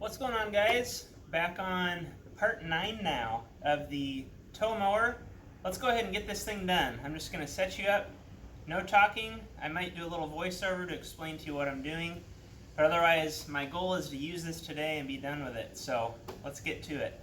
What's going on, guys? Back on part 9 now of the tow mower. Let's go ahead and get this thing done. I'm just going to set you up. No talking. I might do a little voiceover to explain to you what I'm doing. But otherwise, my goal is to use this today and be done with it. So let's get to it.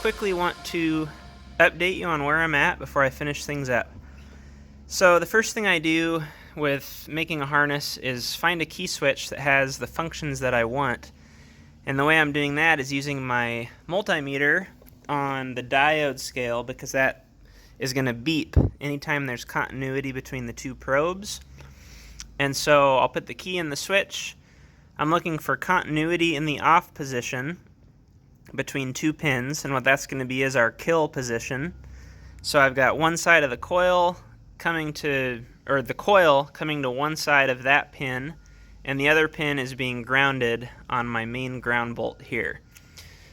Quickly want to update you on where I'm at before I finish things up. So the first thing I do with making a harness is find a key switch that has the functions that I want. And the way I'm doing that is using my multimeter on the diode scale, because that is going to beep anytime there's continuity between the two probes. And so I'll put the key in the switch. I'm looking for continuity in the off position between two pins, and what that's going to be is our kill position. So I've got one side of the coil coming to, or the coil coming to one side of that pin, and the other pin is being grounded on my main ground bolt here.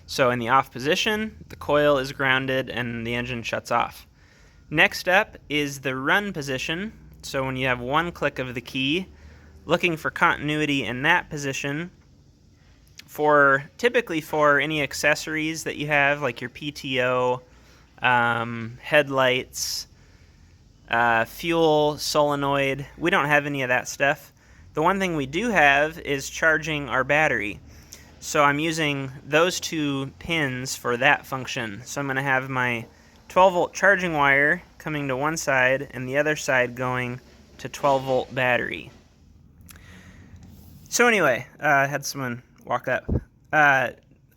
So in the off position, the coil is grounded and the engine shuts off. Next up is the run position. So when you have one click of the key, looking for continuity in that position. Typically for any accessories that you have, like your PTO, headlights, fuel, solenoid. We don't have any of that stuff. The one thing we do have is charging our battery. So I'm using those two pins for that function. So I'm going to have my 12-volt charging wire coming to one side and the other side going to 12-volt battery. So anyway, I had someone walk up.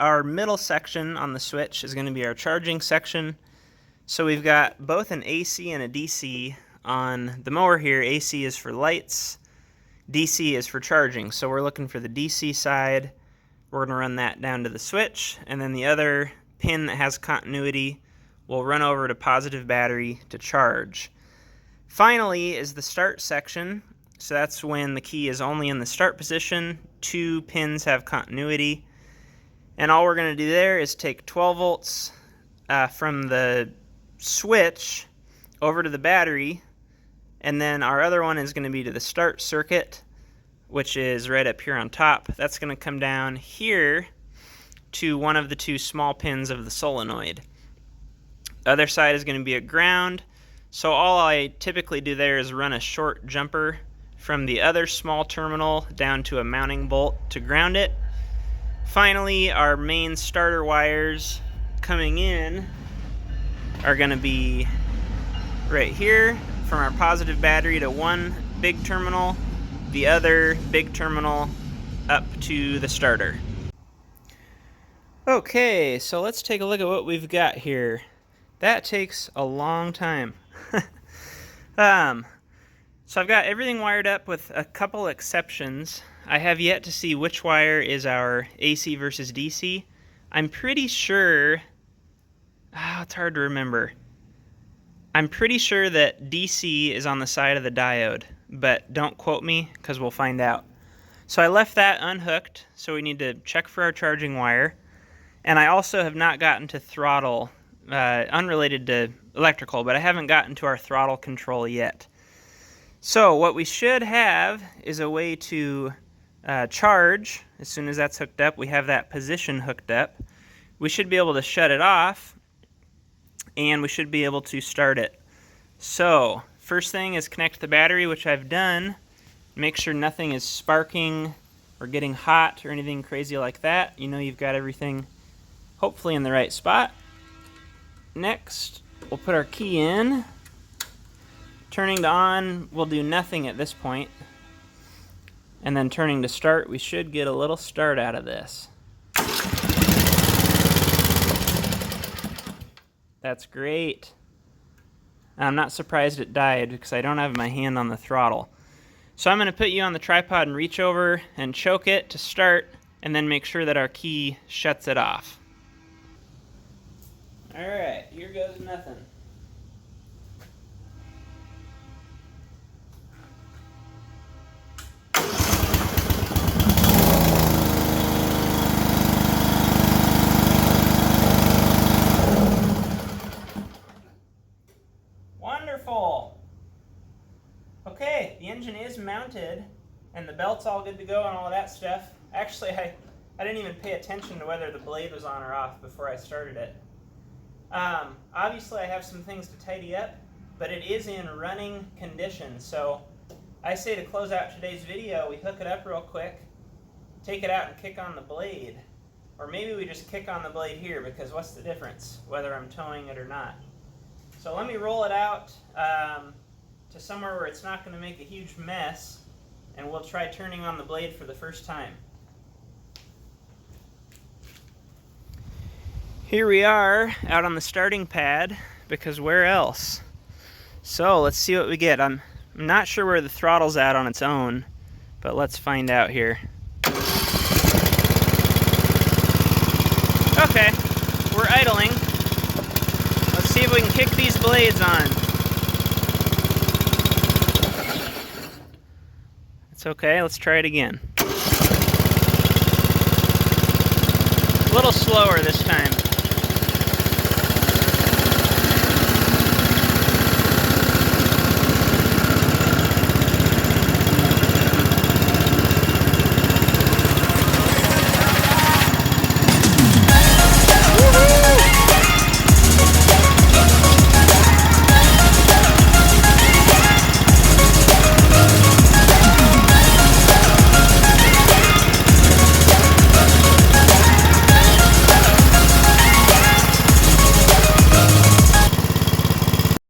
Our middle section on the switch is going to be our charging section. So we've got both an AC and a DC on the mower here. AC is for lights, DC is for charging. So we're looking for the DC side. We're going to run that down to the switch, and then the other pin that has continuity will run over to positive battery to charge. Finally is the start section. So that's when the key is only in the start position. Two pins have continuity. And all we're going to do there is take 12 volts from the switch over to the battery, and then our other one is going to be to the start circuit, which is right up here on top. That's going to come down here to one of the two small pins of the solenoid. The other side is going to be a ground, so all I typically do there is run a short jumper from the other small terminal down to a mounting bolt to ground it. Finally, our main starter wires coming in are going to be right here from our positive battery to one big terminal, the other big terminal up to the starter. Okay, so let's take a look at what we've got here. That takes a long time. So I've got everything wired up with a couple exceptions. I have yet to see which wire is our AC versus DC. I'm pretty sure, it's hard to remember. I'm pretty sure that DC is on the side of the diode, but don't quote me because we'll find out. So I left that unhooked, so we need to check for our charging wire. And I also have not gotten to throttle, unrelated to electrical, but I haven't gotten to our throttle control yet. So what we should have is a way to charge. As soon as that's hooked up, we have that position hooked up. We should be able to shut it off, and we should be able to start it. So first thing is connect the battery, which I've done. Make sure nothing is sparking or getting hot or anything crazy like that. You know you've got everything hopefully in the right spot. Next, we'll put our key in. Turning to on will do nothing at this point. And then turning to start, we should get a little start out of this. That's great. I'm not surprised it died because I don't have my hand on the throttle. So I'm going to put you on the tripod and reach over and choke it to start, and then make sure that our key shuts it off. Alright, here goes nothing. Wonderful! Okay, the engine is mounted, and the belt's all good to go and all that stuff. Actually, I didn't even pay attention to whether the blade was on or off before I started it. Obviously, I have some things to tidy up, but it is in running condition. So I say to close out today's video, we hook it up real quick, take it out and kick on the blade. Or maybe we just kick on the blade here, because what's the difference, whether I'm towing it or not? So let me roll it out to to somewhere where it's not going to make a huge mess, and we'll try turning on the blade for the first time. Here we are out on the starting pad, because where else? So let's see what we get. I'm not sure where the throttle's at on its own, but let's find out here. Okay, we're idling. Let's see if we can kick these blades on. It's okay, let's try it again. A little slower this time.